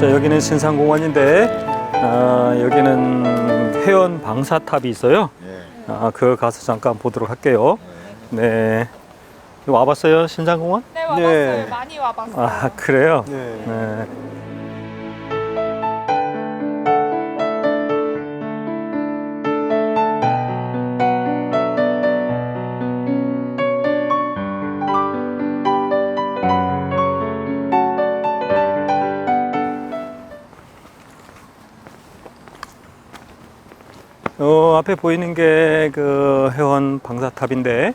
자, 여기는 신상공원인데 여기는 회원 방사탑이 있어요. 그거 가서 잠깐 보도록 할게요. 네. 와봤어요, 신상공원? 네, 와봤어요. 네. 많이 와봤어요. 아, 그래요? 네. 네. 앞에 보이는 게 그 회원 방사탑인데,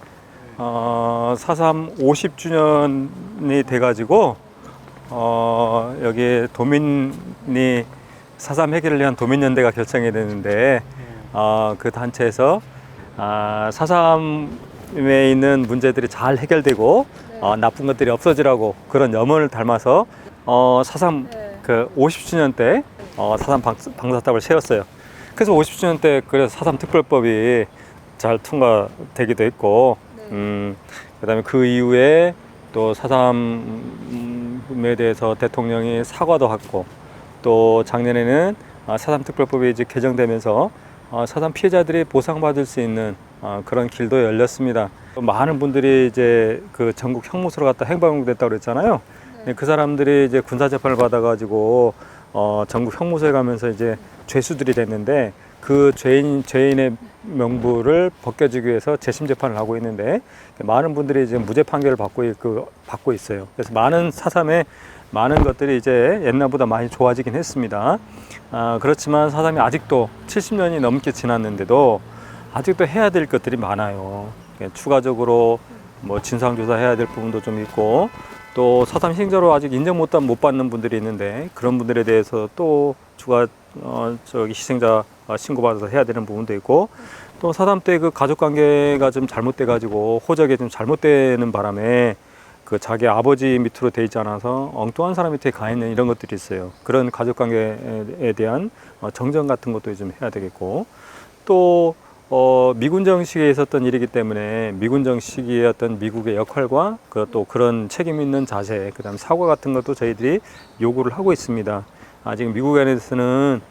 4.3 50주년이 돼가지고, 여기 도민이 4.3 해결을 위한 도민연대가 결성이 되는데, 그 단체에서 4.3에 있는 문제들이 잘 해결되고, 나쁜 것들이 없어지라고 그런 염원을 담아서 4.3 그 50주년 때 4.3 방사탑을 세웠어요. 그래서 50주년 때 그래서 4.3 특별법이 잘 통과되기도 했고, 그다음에 그 이후에 또 4.3에 대해서 대통령이 사과도 하고, 또 작년에는 4.3 특별법이 이제 개정되면서 4.3 피해자들이 보상받을 수 있는 그런 길도 열렸습니다. 많은 분들이 이제 그 전국 형무소로 갔다 행방됐다고 그랬잖아요. 그 사람들이 이제 군사재판을 받아가지고 전국 형무소에 가면서 이제 죄수들이 됐는데, 그 죄인의 명부를 벗겨주기 위해서 재심 재판을 하고 있는데, 많은 분들이 이제 무죄 판결을 받고 있어요. 그래서 많은 4.3의 많은 것들이 이제 옛날보다 많이 좋아지긴 했습니다. 그렇지만 4.3이 아직도 70년이 넘게 지났는데도 아직도 해야 될 것들이 많아요. 추가적으로 뭐 진상조사 해야 될 부분도 좀 있고, 또 4.3 희생자로 아직 인정 못 받는 분들이 있는데, 그런 분들에 대해서 또 희생자 신고받아서 해야 되는 부분도 있고, 또 4.3 때 그 가족관계가 좀 잘못돼 가지고 호적이 좀 잘못되는 바람에 그 자기 아버지 밑으로 돼 있지 않아서 엉뚱한 사람 밑에 가 있는 이런 것들이 있어요. 그런 가족관계에 대한 정정 같은 것도 좀 해야 되겠고, 또 미군정 시기에 있었던 일이기 때문에 미군정 시기의 어떤 미국의 역할과 또 그런 책임 있는 자세, 그다음 사과 같은 것도 저희들이 요구를 하고 있습니다. 지금 미국에 대해서는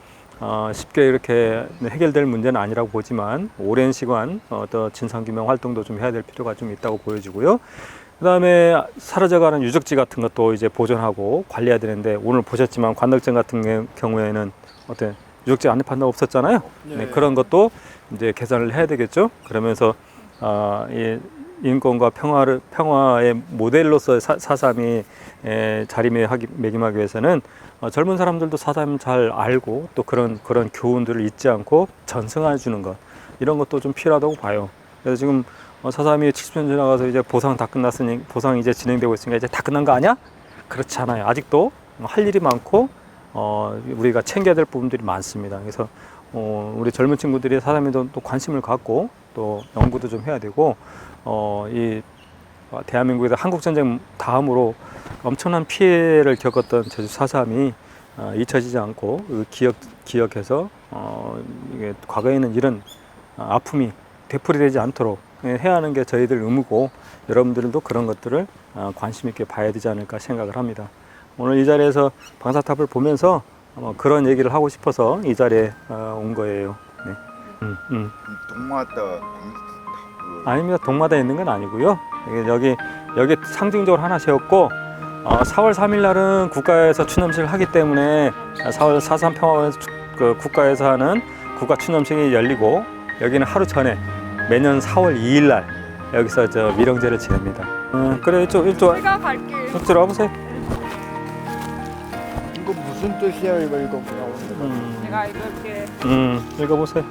쉽게 이렇게 해결될 문제는 아니라고 보지만, 오랜 시간 또 진상규명 활동도 좀 해야 될 필요가 좀 있다고 보여지고요. 그다음에 사라져가는 유적지 같은 것도 이제 보존하고 관리해야 되는데, 오늘 보셨지만 관악정 같은 경우에는 어떤 유적지 안내 판단 없었잖아요. 네, 그런 것도 이제 개선을 해야 되겠죠. 그러면서 이 인권과 평화의 모델로서 4.3이 자리매김하기 위해서는 젊은 사람들도 4.3 잘 알고, 또 그런 교훈들을 잊지 않고 전승해 주는 것, 이런 것도 좀 필요하다고 봐요. 그래서 지금 4.3이 70년 지나가서 이제 보상 다 끝났으니, 보상 이제 진행되고 있으니까 이제 다 끝난 거 아니야? 그렇지 않아요. 아직도 할 일이 많고 우리가 챙겨야 될 부분들이 많습니다. 그래서 우리 젊은 친구들이 4.3에 또 관심을 갖고, 또 연구도 좀 해야 되고, 이 대한민국에서 한국전쟁 다음으로 엄청난 피해를 겪었던 제주 4.3이 잊혀지지 않고 그 기억해서 이게 과거에 있는 이런 아픔이 되풀이되지 않도록 해야 하는 게 저희들 의무고, 여러분들도 그런 것들을 관심 있게 봐야 되지 않을까 생각을 합니다. 오늘 이 자리에서 방사탑을 보면서 그런 얘기를 하고 싶어서 이 자리에 온 거예요. 네. 동마다 아닙니다. 동마다에 있는 건 아니고요. 여기 상징적으로 하나 세웠고, 4월 3일 날은 국가에서 추념식을 하기 때문에 4월 4.3 평화원 국가에서 하는 국가 추념식이 열리고, 여기는 하루 전에 매년 4월 2일 날 여기서 미령제를 지냅니다. 그래, 이쪽 제가 갈게요. 이쪽으로 와보세요. 이거 무슨 뜻이야? 이거 나오는 제가 이렇게 읽어보세요.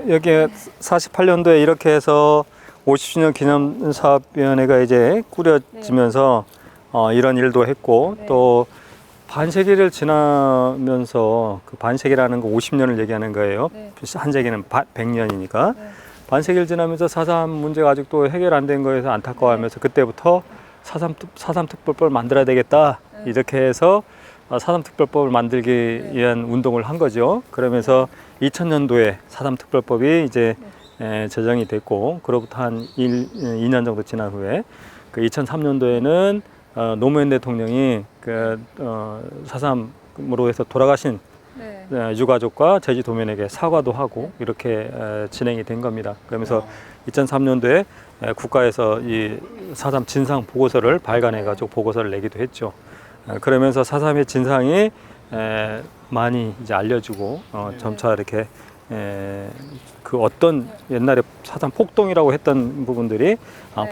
여기 48년도에 이렇게 해서 50주년 기념사업위원회가 이제 꾸려지면서 이런 일도 했고, 또 반세기를 지나면서, 그 반세기라는 거 50년을 얘기하는 거예요. 한 세기는 100년이니까. 반세기를 지나면서 4.3 문제가 아직도 해결 안 된 거에서 안타까워하면서, 그때부터 4.3 특별법을 만들어야 되겠다, 이렇게 해서 4.3 특별법을 만들기 위한 운동을 한 거죠. 그러면서 2000년도에 4.3 특별법이 이제 제정이 됐고, 그로부터 한 2년 정도 지난 후에 그 2003년도에는 노무현 대통령이 그 4.3으로 해서 돌아가신 유가족과 제주도민에게 사과도 하고 이렇게 진행이 된 겁니다. 그러면서 2003년도에 국가에서 이 4.3 진상 보고서를 발간해가지고 보고서를 내기도 했죠. 그러면서 4.3의 진상이 많이 이제 알려지고 점차 이렇게 그 어떤 옛날에 4.3 폭동이라고 했던 부분들이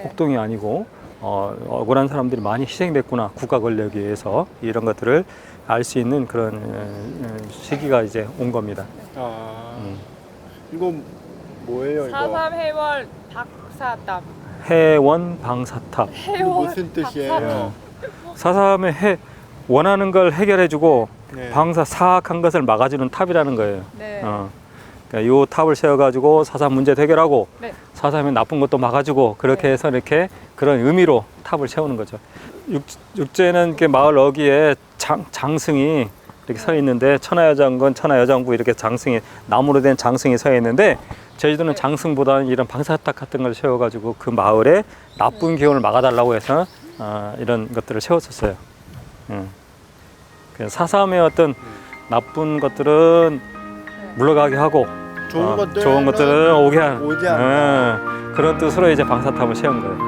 폭동이 아니고 억울한 사람들이 많이 희생됐구나, 국가 권력에 의해서, 이런 것들을 알 수 있는 그런 시기가 이제 온 겁니다. 이거 뭐예요 이거? 4.3 해월 박사탑. 해원 방사탑. 이거 무슨 뜻이에요? 4.3의 원하는 걸 해결해주고 네. 방사 사악한 것을 막아주는 탑이라는 거예요. 네. 그러니까 이 탑을 세워가지고 4.3 문제도 해결하고 네. 4.3의 나쁜 것도 막아주고 그렇게 네. 해서 이렇게 그런 의미로 탑을 세우는 거죠. 육지에는 이렇게 마을 어귀에 장승이 이렇게 서 있는데, 천하여장군, 천하여장부 이렇게 장승이, 나무로 된 장승이 서 있는데, 제주도는 장승보다는 이런 방사탑 같은 걸 세워가지고 그 마을에 나쁜 기운을 막아달라고 해서 이런 것들을 세웠었어요. 그래서 4.3의 어떤 나쁜 것들은 물러가게 하고 좋은 것들은 좋은 것들은 오지 않는다. 그런 뜻으로 이제 방사탑을 세운 거예요.